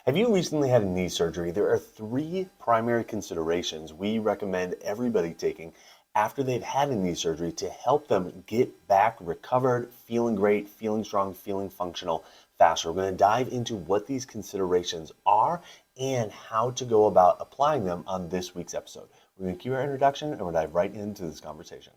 Have you recently had a knee surgery? There are three primary considerations we recommend everybody taking after they've had a knee surgery to help them get back recovered, feeling great, feeling strong, feeling functional faster. We're going to dive into what these considerations are and how to go about applying them on this week's episode. We're going to cue our introduction and we'll dive right into this conversation.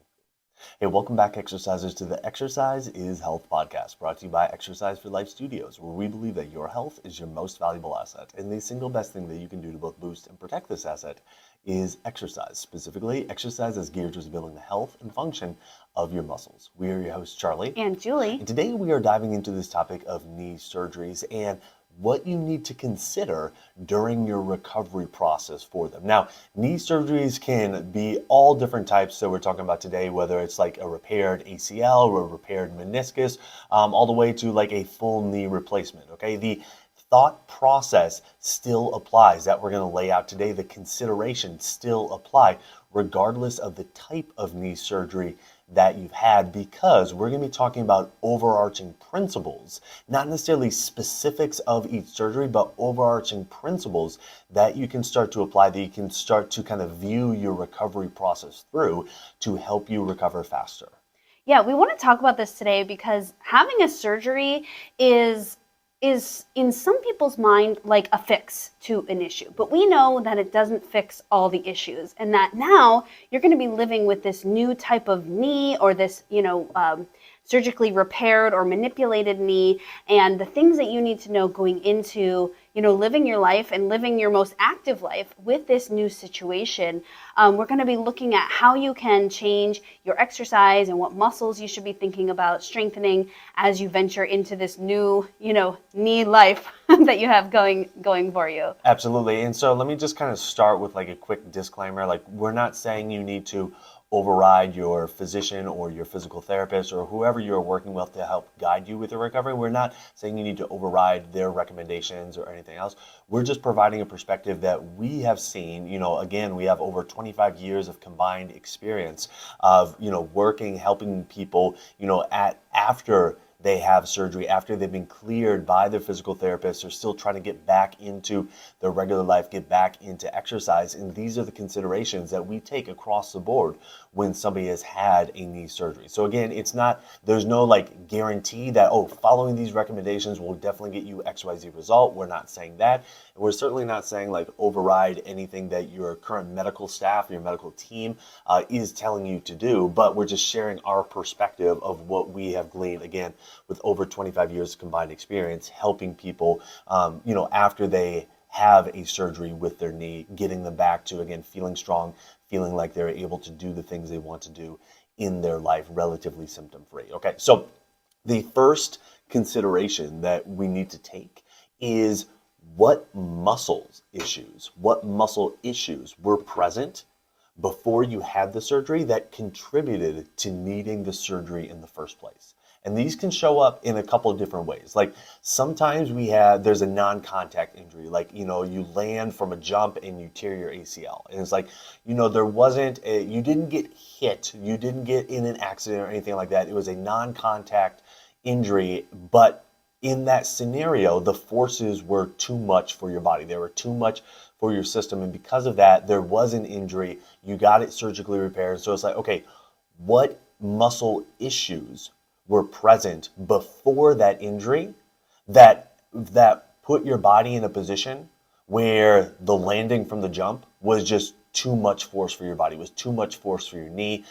Hey, welcome back, exercisers, to the Exercise is Health podcast, brought to you by Exercise for Life Studios, where we believe that your health is your most valuable asset, and the single best thing that you can do to both boost and protect this asset is exercise. Specifically, exercise is geared towards building the health and function of your muscles. We are your hosts, Charlie and Julie, and today we are diving into this topic of knee surgeries and what you need to consider during your recovery process for them. Now, knee surgeries can be all different types that we're talking about today, whether it's like a repaired ACL or a repaired meniscus, all the way to like a full knee replacement, okay? The thought process still applies that we're going to lay out today. The considerations still apply regardless of the type of knee surgery that you've had, because we're going to be talking about overarching principles, not necessarily specifics of each surgery, but overarching principles that you can start to apply, that you can start to kind of view your recovery process through to help you recover faster. Yeah, we want to talk about this today because having a surgery is in some people's mind like a fix to an issue, but we know that it doesn't fix all the issues, and that now you're going to be living with this new type of knee or this, surgically repaired or manipulated knee, and the things that you need to know going into, living your life and living your most active life with this new situation. We're going to be looking at how you can change your exercise and what muscles you should be thinking about strengthening as you venture into this new, knee life that you have going for you. Absolutely. And so let me just kind of start with like a quick disclaimer. Like, we're not saying you need to override your physician or your physical therapist or whoever you're working with to help guide you with your recovery. We're not saying you need to override their recommendations or anything else. We're just providing a perspective that we have seen. Again, we have over 25 years of combined experience of, working, helping people, after they have surgery, after they've been cleared by their physical therapist, they're still trying to get back into their regular life, get back into exercise. And these are the considerations that we take across the board when somebody has had a knee surgery. So again, there's no like guarantee that, following these recommendations will definitely get you XYZ result. We're not saying that. And we're certainly not saying like override anything that your current medical staff, your medical team is telling you to do, but we're just sharing our perspective of what we have gleaned, again, with over 25 years of combined experience, helping people, after they have a surgery with their knee, getting them back to, again, feeling strong, feeling like they're able to do the things they want to do in their life relatively symptom-free. Okay, so the first consideration that we need to take is what muscle issues were present before you had the surgery that contributed to needing the surgery in the first place. And these can show up in a couple of different ways. Like sometimes there's a non-contact injury, like, you land from a jump and you tear your ACL. And it's like, you didn't get hit, you didn't get in an accident or anything like that. It was a non-contact injury, but in that scenario, the forces were too much for your body. They were too much for your system. And because of that, there was an injury. You got it surgically repaired. So it's like, okay, what muscle issues were present before that injury that put your body in a position where the landing from the jump was just too much force for your body, was too much force for your knee,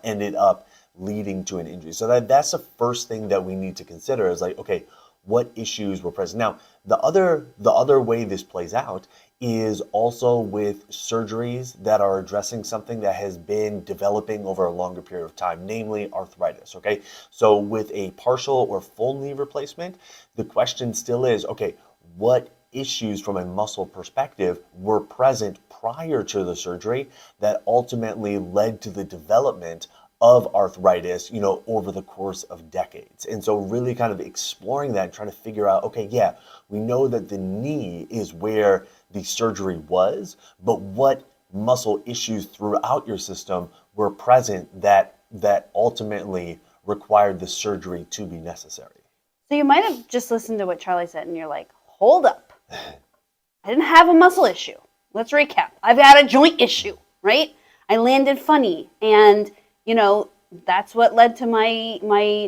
ended up leading to an injury. So that's the first thing that we need to consider is like, okay, what issues were present? Now, the other way this plays out is also with surgeries that are addressing something that has been developing over a longer period of time, namely arthritis, okay? So with a partial or full knee replacement, the question still is, okay, what issues from a muscle perspective were present prior to the surgery that ultimately led to the development of arthritis, over the course of decades. And so really kind of exploring that, trying to figure out, okay, yeah, we know that the knee is where the surgery was, but what muscle issues throughout your system were present that ultimately required the surgery to be necessary? So you might have just listened to what Charlie said and you're like, hold up. didn't have a muscle issue. Let's recap. I've got a joint issue, right? I landed funny, and that's what led to my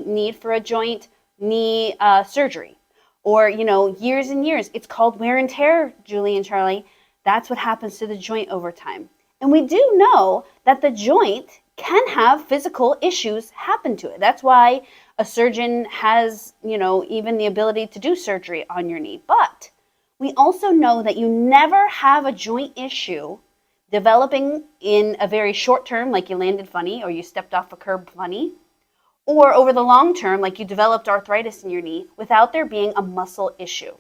need for a joint knee surgery. Or years and years. It's called wear and tear, Julie and Charlie. That's what happens to the joint over time. And we do know that the joint can have physical issues happen to it. That's why a surgeon has, even the ability to do surgery on your knee. But we also know that you never have a joint issue developing in a very short term, like you landed funny or you stepped off a curb funny, or over the long term, like you developed arthritis in your knee, without there being a muscle issue.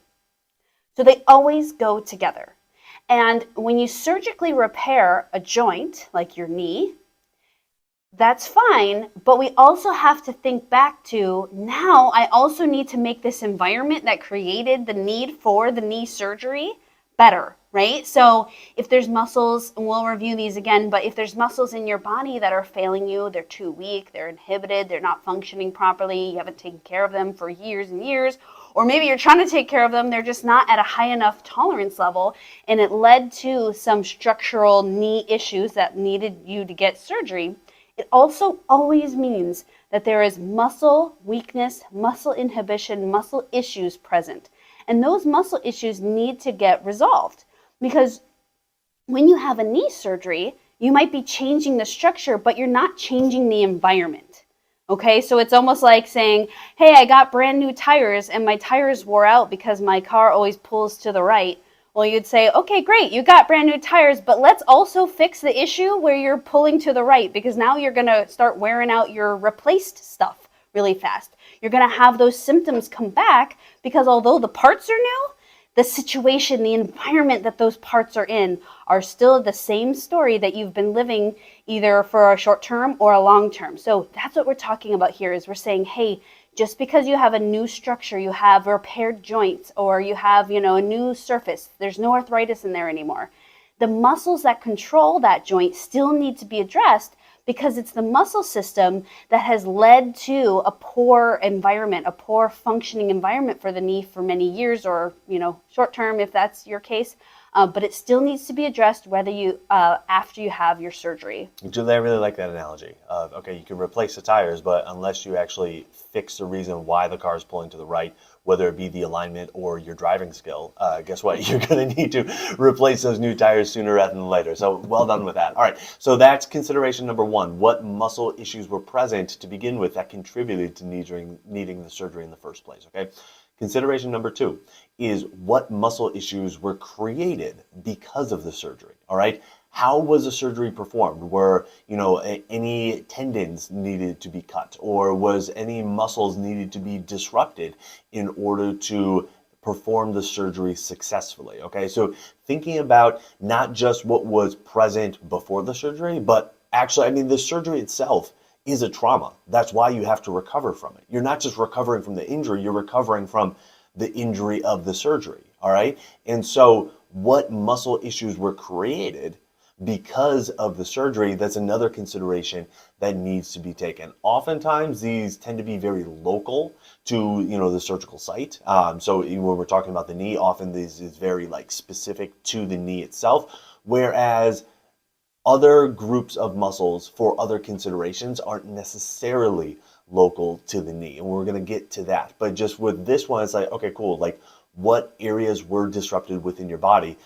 So they always go together. And when you surgically repair a joint, like your knee, that's fine, but we also have to think back to, now I also need to make this environment that created the need for the knee surgery better, right? So if there's muscles, and we'll review these again, but if there's muscles in your body that are failing you, they're too weak, they're inhibited, they're not functioning properly, you haven't taken care of them for years and years, or maybe you're trying to take care of them, they're just not at a high enough tolerance level, and it led to some structural knee issues that needed you to get surgery, it also always means that there is muscle weakness, muscle inhibition, muscle issues present. And those muscle issues need to get resolved, because when you have a knee surgery, you might be changing the structure, but you're not changing the environment. Okay, so it's almost like saying, hey, I got brand new tires and my tires wore out because my car always pulls to the right. Well, you'd say, okay, great, you got brand new tires, but let's also fix the issue where you're pulling to the right, because now you're going to start wearing out your replaced stuff really fast. You're going to have those symptoms come back because although the parts are new, the situation, the environment that those parts are in are still the same story that you've been living either for a short term or a long term. So that's what we're talking about here, is we're saying, hey, just because you have a new structure, you have repaired joints, or you have, a new surface, there's no arthritis in there anymore. The muscles that control that joint still need to be addressed, because it's the muscle system that has led to a poor environment, a poor functioning environment for the knee for many years, or short term if that's your case. But it still needs to be addressed whether you after you have your surgery. Julie, I really like that analogy of, okay, you can replace the tires, but unless you actually fix the reason why the car is pulling to the right, whether it be the alignment or your driving skill, guess what? You're going to need to replace those new tires sooner rather than later. So well done with that. All right, so that's consideration number one. What muscle issues were present to begin with that contributed to needing the surgery in the first place, okay? Consideration number two is what muscle issues were created because of the surgery, all right? How was the surgery performed? Were, any tendons needed to be cut, or was any muscles needed to be disrupted in order to perform the surgery successfully, okay? So thinking about not just what was present before the surgery, but actually, the surgery itself is a trauma. That's why you have to recover from it. You're not just recovering from the injury, you're recovering from the injury of the surgery, all right? And so what muscle issues were created because of the surgery, that's another consideration that needs to be taken. Oftentimes, these tend to be very local to, the surgical site. So when we're talking about the knee, often this is very specific to the knee itself, whereas other groups of muscles for other considerations aren't necessarily local to the knee, and we're going to get to that. But just with this one, it's okay, cool. What areas were disrupted within your body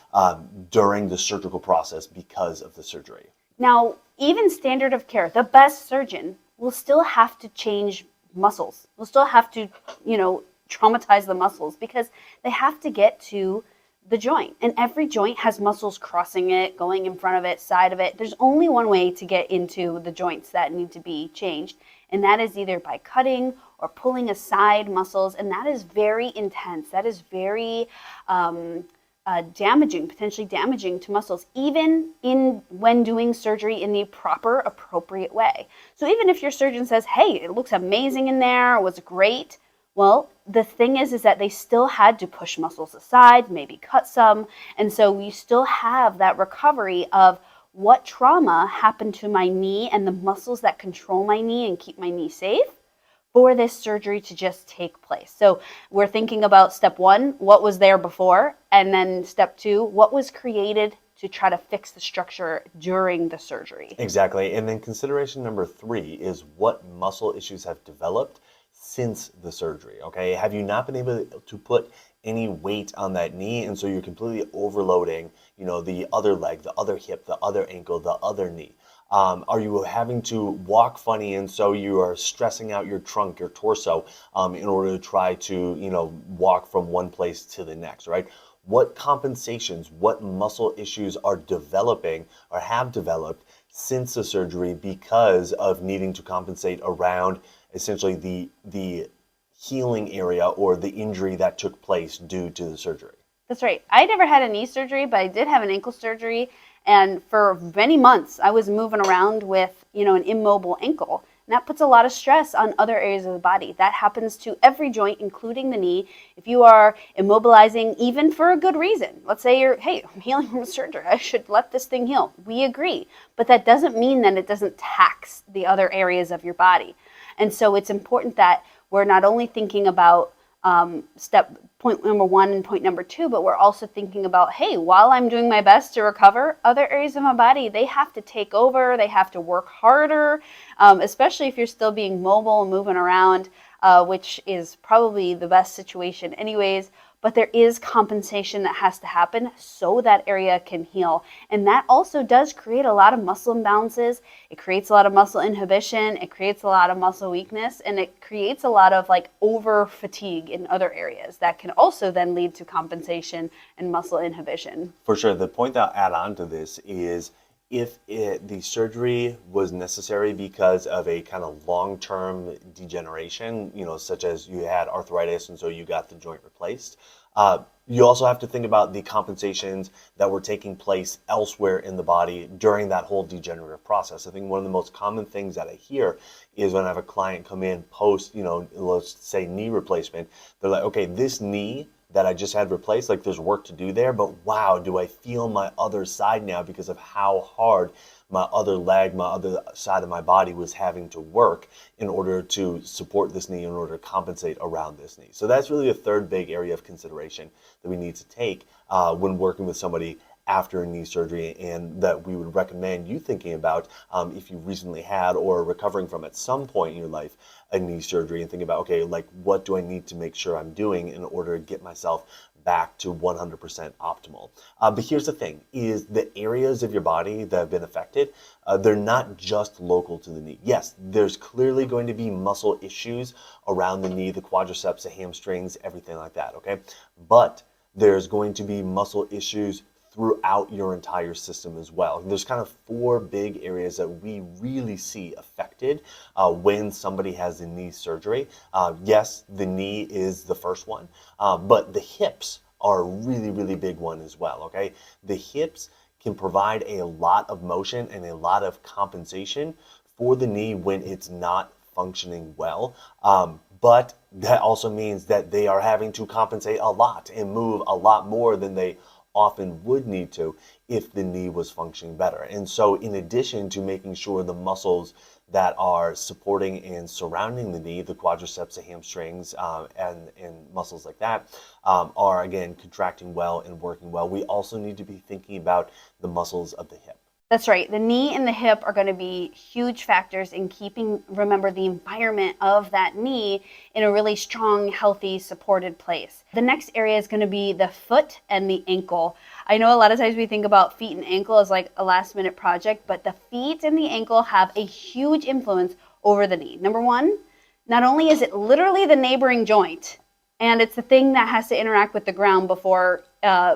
during the surgical process because of the surgery? Now, even standard of care, the best surgeon will still have to change muscles. Will still have to, traumatize the muscles, because they have to get to the joint, and every joint has muscles crossing it, going in front of it, side of it. There's only one way to get into the joints that need to be changed, and that is either by cutting or pulling aside muscles, and that is very intense. That is very damaging, potentially damaging to muscles, even when doing surgery in the proper, appropriate way. So even if your surgeon says, hey, it looks amazing in there, it was great, well, the thing is that they still had to push muscles aside, maybe cut some, and so we still have that recovery of what trauma happened to my knee and the muscles that control my knee and keep my knee safe for this surgery to just take place. So we're thinking about step one, what was there before, and then step two, what was created to try to fix the structure during the surgery. Exactly. And then consideration number 3 is what muscle issues have developed since the surgery. Okay. Have you not been able to put any weight on that knee? And so you're completely overloading, the other leg, the other hip, the other ankle, the other knee. Are you having to walk funny, and so you are stressing out your trunk, your torso, in order to try to, walk from one place to the next, right? What compensations, what muscle issues are developing or have developed since the surgery because of needing to compensate around essentially the healing area or the injury that took place due to the surgery? That's right. I never had a knee surgery, but I did have an ankle surgery. And for many months, I was moving around with, an immobile ankle. And that puts a lot of stress on other areas of the body. That happens to every joint, including the knee. If you are immobilizing, even for a good reason, let's say I'm healing from surgery, I should let this thing heal. We agree. But that doesn't mean that it doesn't tax the other areas of your body. And so it's important that we're not only thinking about point number 1 and point number 2, but we're also thinking about, hey, while I'm doing my best to recover, other areas of my body, they have to take over, they have to work harder, especially if you're still being mobile and moving around, which is probably the best situation anyways. But there is compensation that has to happen so that area can heal. And that also does create a lot of muscle imbalances. It creates a lot of muscle inhibition. It creates a lot of muscle weakness. And it creates a lot of over fatigue in other areas that can also then lead to compensation and muscle inhibition. For sure. The point that I'll add on to this is if the surgery was necessary because of a kind of long-term degeneration, such as you had arthritis and so you got the joint replaced, you also have to think about the compensations that were taking place elsewhere in the body during that whole degenerative process. I think one of the most common things that I hear is when I have a client come in post, let's say knee replacement, they're like, okay, this knee that I just had replaced, there's work to do there, but wow, do I feel my other side now because of how hard my other leg, my other side of my body was having to work in order to support this knee, in order to compensate around this knee. So that's really a third big area of consideration that we need to take when working with somebody after a knee surgery, and that we would recommend you thinking about if you recently had or are recovering from at some point in your life a knee surgery, and think about, okay, what do I need to make sure I'm doing in order to get myself back to 100% optimal. But here's the thing, is the areas of your body that have been affected, they're not just local to the knee. Yes, there's clearly going to be muscle issues around the knee, the quadriceps, the hamstrings, everything like that, okay? But there's going to be muscle issues throughout your entire system as well. There's kind of 4 big areas that we really see affected when somebody has a knee surgery. Yes, the knee is the first one, but the hips are a really, really big one as well, okay? The hips can provide a lot of motion and a lot of compensation for the knee when it's not functioning well. But that also means that they are having to compensate a lot and move a lot more than they often would need to if the knee was functioning better. And so in addition to making sure the muscles that are supporting and surrounding the knee, the quadriceps, the hamstrings, and muscles like that, are again contracting well and working well, we also need to be thinking about the muscles of the hip. That's right. The knee and the hip are going to be huge factors in remember, the environment of that knee in a really strong, healthy, supported place. The next area is going to be the foot and the ankle. I know a lot of times we think about feet and ankle as like a last minute project, but the feet and the ankle have a huge influence over the knee. Number one, not only is it literally the neighboring joint, and it's the thing that has to interact with the ground before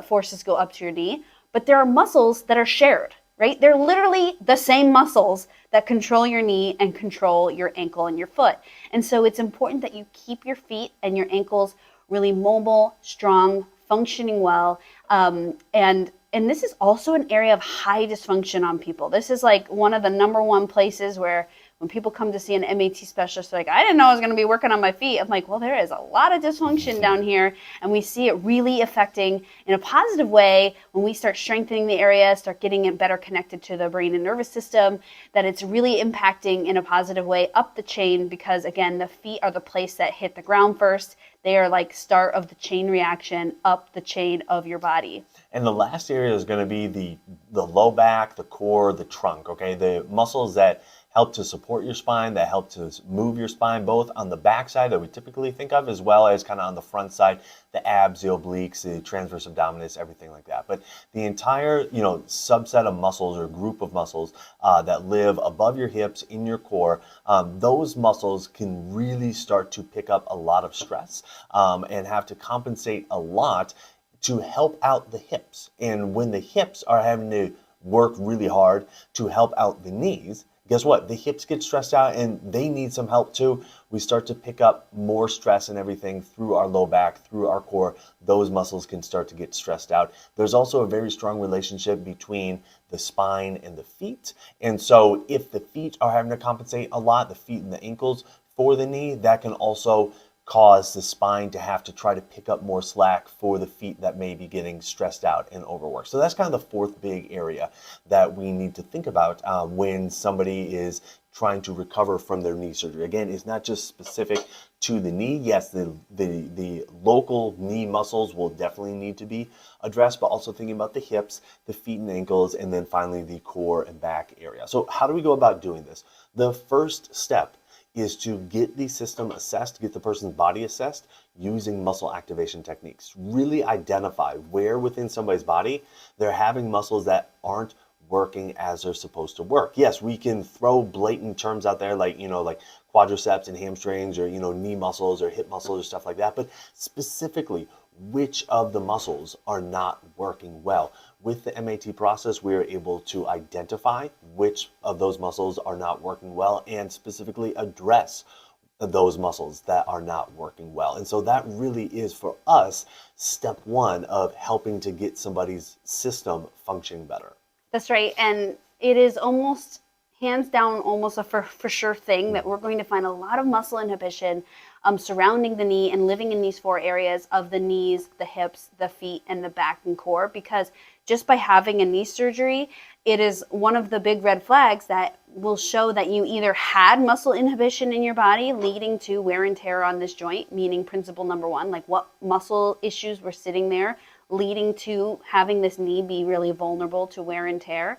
forces go up to your knee, but there are muscles that are shared. Right? They're literally the same muscles that control your knee and control your ankle and your foot. And so it's important that you keep your feet and your ankles really mobile, strong, functioning well. And this is also an area of high dysfunction on people. This is like one of the number one places where when people come to see an MAT specialist, they're like, I didn't know I was going to be working on my feet. I'm like, well, there is a lot of dysfunction down here, and we see it really affecting in a positive way when we start strengthening the area, start getting it better connected to the brain and nervous system, that it's really impacting in a positive way up the chain, because again, the feet are the place that hit the ground first. They are like start of the chain reaction up the chain of your body. And the last area is going to be the low back, the core, the trunk, okay? The muscles that help to support your spine, that help to move your spine, both on the back side that we typically think of, as well as kind of on the front side, the abs, the obliques, the transverse abdominis, everything like that. But the entire, subset of muscles or group of muscles that live above your hips, in your core, those muscles can really start to pick up a lot of stress and have to compensate a lot to help out the hips. And when the hips are having to work really hard to help out the knees, guess what? The hips get stressed out and they need some help too. We start to pick up more stress and everything through our low back, through our core. Those muscles can start to get stressed out. There's also a very strong relationship between the spine and the feet. And so if the feet are having to compensate a lot, the feet and the ankles for the knee, that can also cause the spine to have to try to pick up more slack for the feet that may be getting stressed out and overworked. So that's kind of the fourth big area that we need to think about when somebody is trying to recover from their knee surgery. Again, it's not just specific to the knee. Yes, the local knee muscles will definitely need to be addressed, but also thinking about the hips, the feet and ankles, and then finally the core and back area. So how do we go about doing this? The first step is to get the system assessed, get the person's body assessed using muscle activation techniques. Really identify where within somebody's body they're having muscles that aren't working as they're supposed to work. Yes, we can throw blatant terms out there like quadriceps and hamstrings, or knee muscles or hip muscles or stuff like that, but specifically which of the muscles are not working well. With the MAT process, we are able to identify which of those muscles are not working well and specifically address those muscles that are not working well. And so that really is, for us, step one of helping to get somebody's system functioning better. That's right. And it is almost hands down almost a for sure thing that we're going to find a lot of muscle inhibition surrounding the knee and living in these four areas of the knees, the hips, the feet, and the back and core, because just by having a knee surgery, it is one of the big red flags that will show that you either had muscle inhibition in your body leading to wear and tear on this joint, meaning principle number one, like what muscle issues were sitting there leading to having this knee be really vulnerable to wear and tear.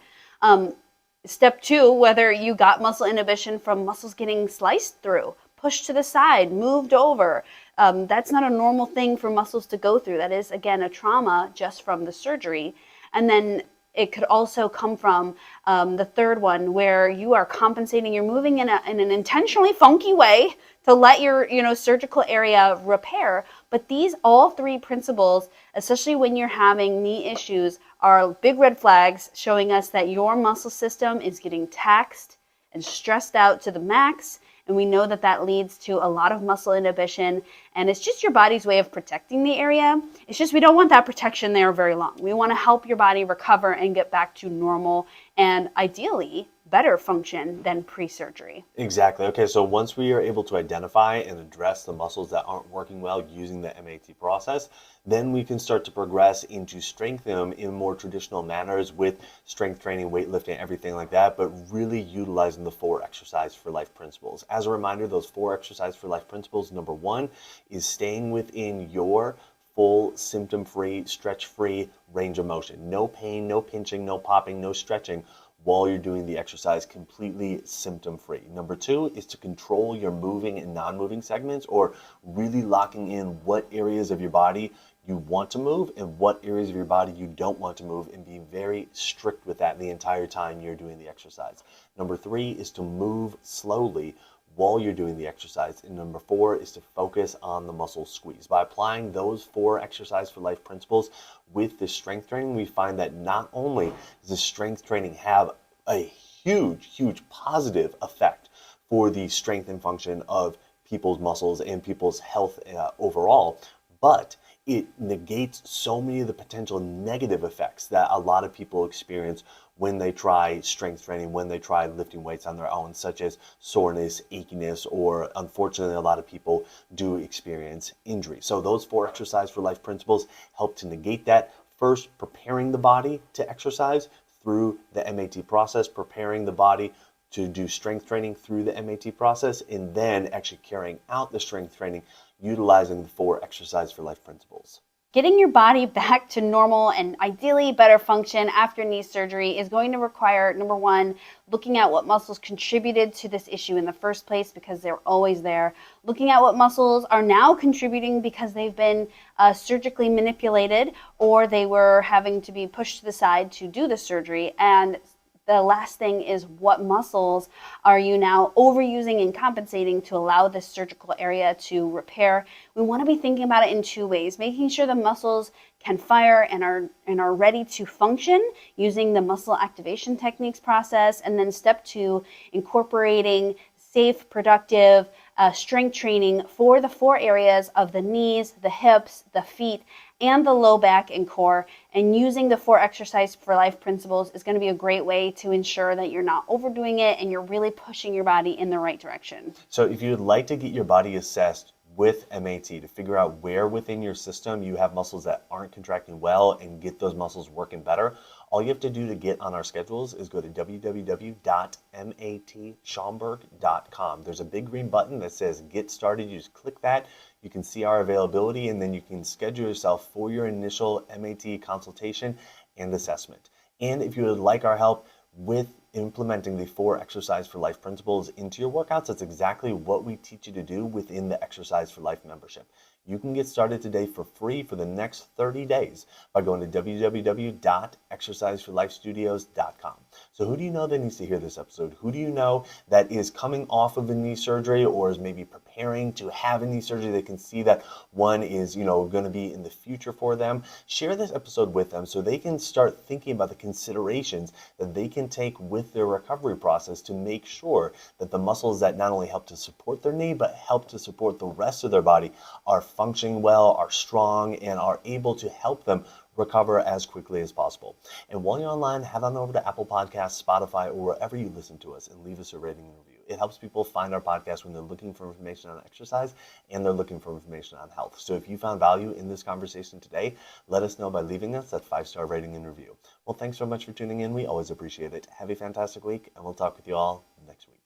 Step two, whether you got muscle inhibition from muscles getting sliced through, pushed to the side, moved over. That's not a normal thing for muscles to go through. That is, again, a trauma just from the surgery. And then it could also come from the third one, where you are compensating, you're moving in an intentionally funky way to let your surgical area repair. But these all three principles, especially when you're having knee issues, are big red flags showing us that your muscle system is getting taxed and stressed out to the max. And we know that that leads to a lot of muscle inhibition. And it's just your body's way of protecting the area. It's just we don't want that protection there very long. We want to help your body recover and get back to normal and ideally better function than pre-surgery. Exactly. Okay, so once we are able to identify and address the muscles that aren't working well using the MAT process, then we can start to progress into strengthening them in more traditional manners with strength training, weightlifting, everything like that, but really utilizing the 4 exercise for life principles. As a reminder, those 4 exercise for life principles, number 1 is staying within your full symptom-free, stretch-free range of motion. No pain, no pinching, no popping, no stretching while you're doing the exercise, completely symptom-free. Number 2 is to control your moving and non-moving segments, or really locking in what areas of your body you want to move and what areas of your body you don't want to move, and be very strict with that the entire time you're doing the exercise. Number 3 is to move slowly while you're doing the exercise. And number 4 is to focus on the muscle squeeze. By applying those 4 exercise for life principles with the strength training, we find that not only does the strength training have a huge positive effect for the strength and function of people's muscles and people's health overall, but it negates so many of the potential negative effects that a lot of people experience when they try strength training, when they try lifting weights on their own, such as soreness, achiness, or unfortunately, a lot of people do experience injury. So those 4 Exercise for Life principles help to negate that. First, preparing the body to exercise through the MAT process, preparing the body to do strength training through the MAT process, and then actually carrying out the strength training utilizing the 4 Exercise for Life principles. Getting your body back to normal and ideally better function after knee surgery is going to require, number one, looking at what muscles contributed to this issue in the first place because they're always there. Looking at what muscles are now contributing because they've been surgically manipulated or they were having to be pushed to the side to do the surgery. And the last thing is what muscles are you now overusing and compensating to allow this surgical area to repair. We want to be thinking about it in 2 ways, making sure the muscles can fire and are ready to function using the muscle activation techniques process, and then step 2, incorporating safe, productive strength training for the 4 areas of the knees, the hips, the feet, and the low back and core. And using the 4 Exercise for Life principles is going to be a great way to ensure that you're not overdoing it and you're really pushing your body in the right direction. So if you'd like to get your body assessed with MAT to figure out where within your system you have muscles that aren't contracting well and get those muscles working better, all you have to do to get on our schedules is go to www.matschaumburg.com. There's a big green button that says Get Started. You just click that. You can see our availability, and then you can schedule yourself for your initial MAT consultation and assessment. And if you would like our help with implementing the 4 Exercise for Life principles into your workouts, that's exactly what we teach you to do within the Exercise for Life membership. You can get started today for free for the next 30 days by going to www.exerciseforlifestudios.com. So who do you know that needs to hear this episode? Who do you know that is coming off of a knee surgery or is maybe preparing to have a knee surgery? They can see that one is, going to be in the future for them. Share this episode with them so they can start thinking about the considerations that they can take with their recovery process to make sure that the muscles that not only help to support their knee, but help to support the rest of their body are functioning well, are strong, and are able to help them recover as quickly as possible. And while you're online, head on over to Apple Podcasts, Spotify, or wherever you listen to us and leave us a rating and review. It helps people find our podcast when they're looking for information on exercise and they're looking for information on health. So if you found value in this conversation today, let us know by leaving us that 5-star rating and review. Well, thanks so much for tuning in. We always appreciate it. Have a fantastic week, and we'll talk with you all next week.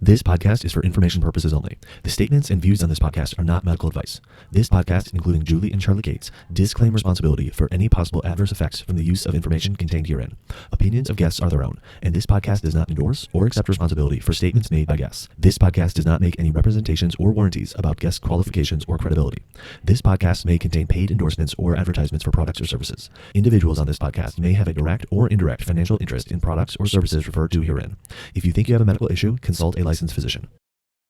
This podcast is for information purposes only. The statements and views on this podcast are not medical advice. This podcast, including Julie and Charlie Gates, disclaim responsibility for any possible adverse effects from the use of information contained herein. Opinions of guests are their own, and this podcast does not endorse or accept responsibility for statements made by guests. This podcast does not make any representations or warranties about guest qualifications or credibility. This podcast may contain paid endorsements or advertisements for products or services. Individuals on this podcast may have a direct or indirect financial interest in products or services referred to herein. If you think you have a medical issue, consult a licensed physician.